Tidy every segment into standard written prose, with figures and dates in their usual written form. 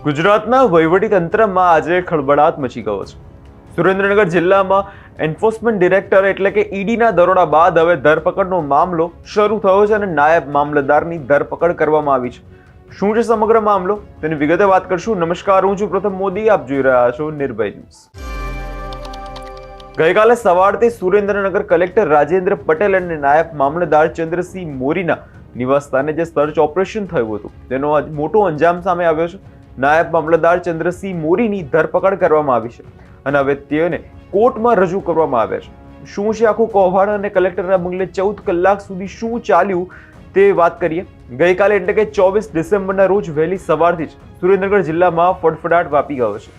ગુજરાતના વહીવટીતંત્રમાં આજે ખળબળાટ મચી ગયો છે। સુરેન્દ્રનગર જિલ્લામાં એન્ફોર્સમેન્ટ ડિરેક્ટર એટલે કે ઈડીના દરોડા બાદ હવે ધરપકડનો મામલો શરૂ થયો છે અને નાયબ મામલતદારની ધરપકડ કરવામાં આવી છે। શું છે સમગ્ર મામલો તેની વિગતે વાત કરશું। નમસ્કાર, હું છું પ્રથમ મોદી, આપ જોઈ રહ્યા છો નિર્ભય ન્યૂઝ। ગઈકાલે સવારથી સુરેન્દ્રનગર કલેક્ટર રાજેન્દ્ર પટેલ અને નાયબ મામલતદાર ચંદ્રસિંહ મોરીના નિવાસસ્થાને જે સર્ચ ઓપરેશન થયું હતું તેનો મોટો અંજામ સામે આવ્યો છે। નાયબ મામલતદાર ચંદ્રસિંહ મોરીની ધરપકડ કરવામાં આવી છે અને હવે તેને કોર્ટમાં રજૂ કરવામાં આવ્યા છે। શું છે આખું કૌભાંડ અને કલેક્ટરના બંગલે 14 કલાક સુધી શું ચાલ્યું તે વાત કરીએ। ગઈકાલે એટલે કે 24 ડિસેમ્બરના રોજ વહેલી સવારથી જ સુરેન્દ્રનગર જિલ્લામાં ફડફડાટ વ્યાપી ગયો છે,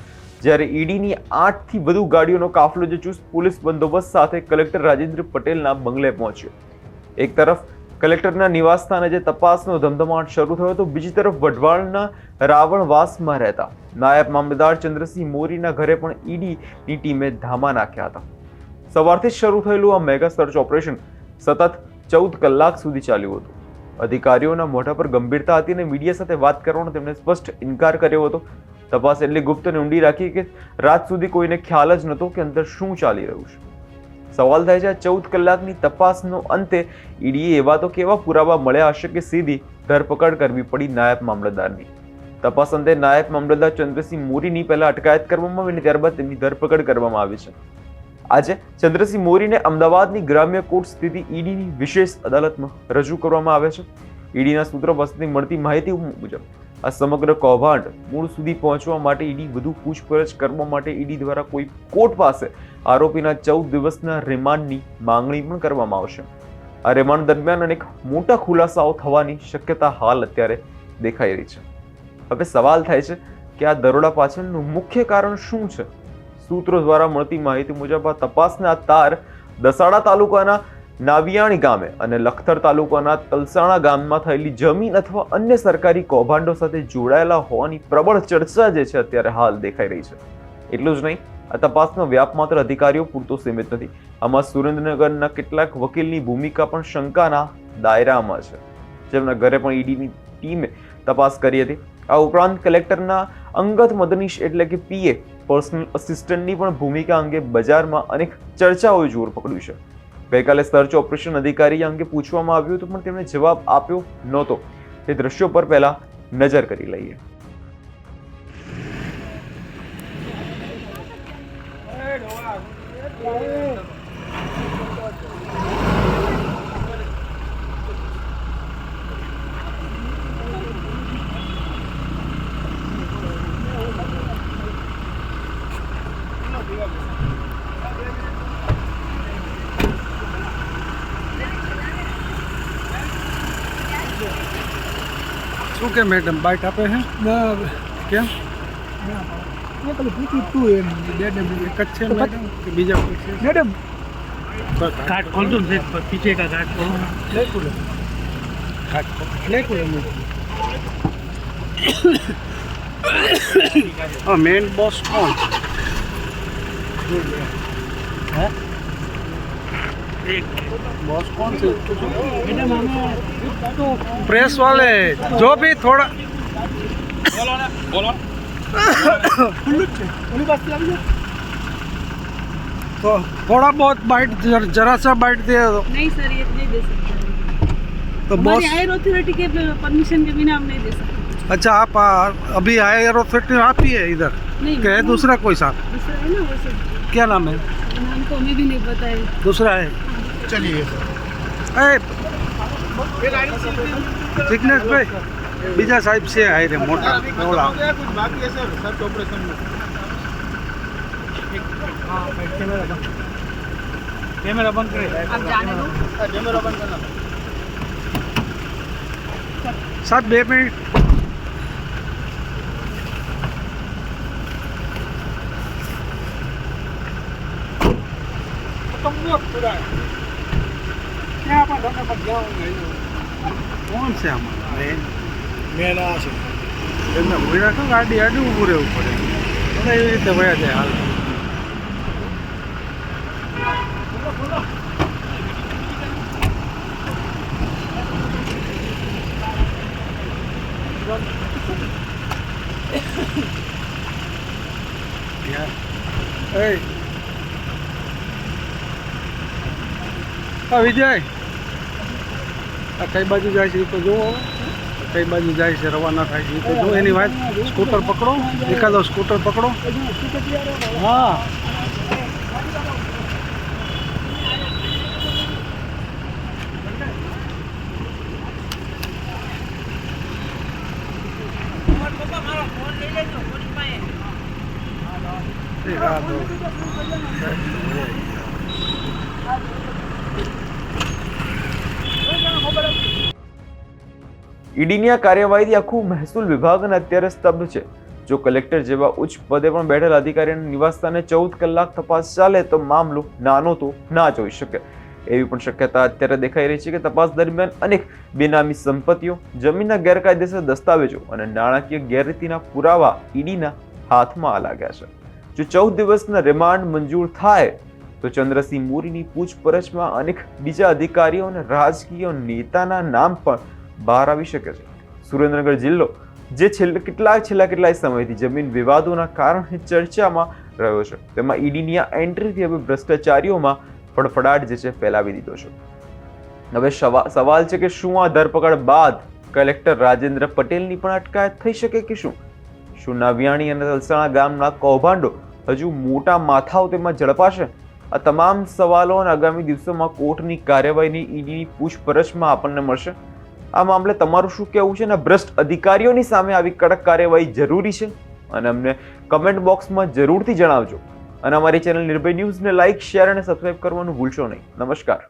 જ્યારે ઈડીની 8 થી વધુ ગાડીઓનો કાફલો જે ચુસ્ત પોલીસ બંદોબસ્ત સાથે કલેક્ટર રાજેન્દ્ર પટેલના બંગલે પહોંચ્યો। એક તરફ કલેક્ટરના નિવાસસ્થાને જે તપાસનો ધમધમાટ શરૂ થયો તો બીજી તરફ વઢવાણના રાવણવાસમાં રહેતા નાયબ મામલતદાર ચંદ્રસિંહ મોરીના ઘરે પણ ઈડીની ટીમે ધામા નાખ્યા હતા। સવારથી જ શરૂ થયેલું આ મેગા સર્ચ ઓપરેશન સતત 14 કલાક સુધી ચાલ્યું હતું। અધિકારીઓના મોઢા પર ગંભીરતા હતી અને મીડિયા સાથે વાત કરવાનો તેમણે સ્પષ્ટ ઇનકાર કર્યો હતો। તપાસ એટલી ગુપ્ત અને ઊંડી રાખી કે રાત સુધી કોઈને ખ્યાલ જ નહોતો કે અંદર શું ચાલી રહ્યું છે। સવાલ થાય છે, આ 14 કલાકની તપાસનો અંતે ઈડીએ એવા તો કેવા પુરાવા મળ્યા હશે કે સીધી ધરપકડ કરવી પડી નાયબ મામલતદારની। તપાસ અંતે નાયબ મામલતદાર ચંદ્રસિંહ મોરીની પહેલા અટકાયત કરવામાં આવી અને ત્યારબાદ તેમની ધરપકડ કરવામાં આવી છે। આજે ચંદ્રસિંહ મોરીને અમદાવાદની ગ્રામ્ય કોર્ટ સ્થિત ઈડીની વિશેષ અદાલતમાં રજૂ કરવામાં આવે છે। ઈડીના સૂત્રો પાસેથી મળતી માહિતી મુજબ આ સમગ્ર કૌભાંડ મૂળ સુધી પહોંચવા માટે ઈડી વધુ પૂછપરછ કરવા માટે ઈડી દ્વારા કોઈ કોર્ટ પાસે આરોપીના 14 દિવસના રિમાન્ડની માંગણી પણ કરવામાં આવશે। આ રિમાન્ડ દરમિયાન અનેક મોટા ખુલાસાઓ થવાની શક્યતા હાલ અત્યારે દેખાઈ રહી છે। હવે સવાલ થાય છે કે આ દરોડા પાછળનું મુખ્ય કારણ શું છે। સૂત્રો દ્વારા મળતી માહિતી મુજબ આ તપાસના તાર દસાડા તાલુકાના નાવિયાણી ગામે અને લખતર તાલુકાના તલસાણા ગામમાં થયેલી જમીન અથવા અન્ય સરકારી કૌભાંડો સાથે જોડાયેલા હોવાની પ્રબળ ચર્ચા જે છે અત્યારે હાલ દેખાઈ રહી છે। એટલું જ નહીં, આ તપાસનો વ્યાપ માત્ર અધિકારીઓ પૂરતો સીમિત નથી। આમાં સુરેન્દ્રનગરના કેટલાક વકીલની ભૂમિકા પણ શંકાના દાયરામાં છે, જેમના ઘરે પણ ઈડીની ટીમે તપાસ કરી હતી। આ ઉપરાંત કલેક્ટરના અંગત મદનીશ એટલે કે પીએ પર્સનલ અસિસ્ટન્ટની પણ ભૂમિકા અંગે બજારમાં અનેક ચર્ચાઓએ જોર પકડ્યું છે। ગઈકાલે સર્ચ ઓપરેશન અધિકારી અંગે પૂછવામાં આવ્યું હતું પણ તેમણે જવાબ આપ્યો નહોતો। તે દ્રશ્યો પર પહેલા નજર કરી લઈએ। શું કે મેડમ બાઇટ આપે છે કેમ પેલું પૂછ્યું તું એમ મેડમ એક જ છે મેડમ કે બીજા કોઈ છે મેડમ कार्ड खोल दो पीछे का कार्ड खोलो हाँ मेन बॉस कौन है बॉस कौन से प्रेस वाले जो भी थोड़ा बोलो तो थोड़ा बहुत बाइट जरा सा बाइट दे दो। नहीं सर, ये नहीं दे सकते। तो हमारी बॉस हायर अथॉरिटी के परमिशन के बिना हम नहीं दे सकते। अच्छा आप अभी हायर अथॉरिटी आप ही है इधर नहीं, क्या है दूसरा कोई साथ दूसरा है ना वो सब। क्या नाम है नाम तो हमें भी नहीं पता है। दूसरा है चलिए जिग्नेश भाई बीजा साहिब से आए थे मोटा बाकी है सर सर्च ऑपरेशन में कैमरा बंद करे आप जाने दो। कैमरा बंद करना साथ 2 मिनट कौन से हमारा મેન આ છે એમને ભૂરા તો ગાડી આડું ઊભું રહેવું પડે એવી રીતે વયા જાય હાલ હા વિજય, આ કઈ બાજુ જાય છે એ તો જુઓ, કઈ બાજુ જાય છે, રવાના થાય છે એ તો જુઓ. એની વાત, સ્કૂટર પકડો, એકાદો સ્કૂટર પકડો. હા ઈડીની આ કાર્યવાહીથી આખું મહેસૂલ વિભાગ અને અત્યારે સ્તબ્ધ છે. જો કલેક્ટર જેવા ઉચ્ચ પદે પણ બેઠેલ અધિકારીના નિવાસસ્થાને 14 કલાક તપાસ ચાલે તો મામલો નાનો તો ના જોઈ શકે. એવી પણ શક્યતા અત્યારે દેખાઈ રહી છે કે તપાસ દરમિયાન અનેક બેનામી સંપત્તિઓ, જમીનના ગેરકાયદેસર દસ્તાવેજો અને નાણાકીય ગેરરીતિના પુરાવા ઈડીના હાથમાં લાગ્યા છે. જો 14 દિવસના રિમાન્ડ મંજૂર થાય તો ચંદ્રસિંહ મોરીની પૂછપરછમાં અનેક બીજા અધિકારીઓ અને રાજકીય નેતાના નામ પણ બહાર આવી શકે છે. સુરેન્દ્રનગર જિલ્લો જે છેલ્લા કેટલાય સમયથી જમીન વિવાદોના કારણે ચર્ચામાં રહ્યો છે, તેમાં ઈડીની આ એન્ટ્રીથી હવે ભ્રષ્ટાચારીઓમાં ફડફડાટ જે છે ફેલાવી દીધો છે. હવે સવાલ છે કે શું આ ધરપકડ બાદ કલેક્ટર રાજેન્દ્ર પટેલની પણ અટકાયત થઈ શકે કે શું? શું નવિયાણી અને તલસાણા ગામના કૌભાંડો હજુ મોટા માથાઓ તેમાં ઝડપાશે? આ તમામ સવાલો અને આગામી દિવસોમાં કોર્ટની કાર્યવાહીની ઈડીની પૂછપરછમાં આપણને મળશે. આ મામલે તમારું શું કહેવું છે અને ભ્રષ્ટ અધિકારીઓની સામે આવી કડક કાર્યવાહી જરૂરી છે? અને અમને કમેન્ટ બોક્સમાં જરૂરથી જણાવજો. અને અમારી ચેનલ નિર્ભય ન્યૂઝને લાઇક, શેર અને સબસ્ક્રાઇબ કરવાનું ભૂલશો નહીં. નમસ્કાર.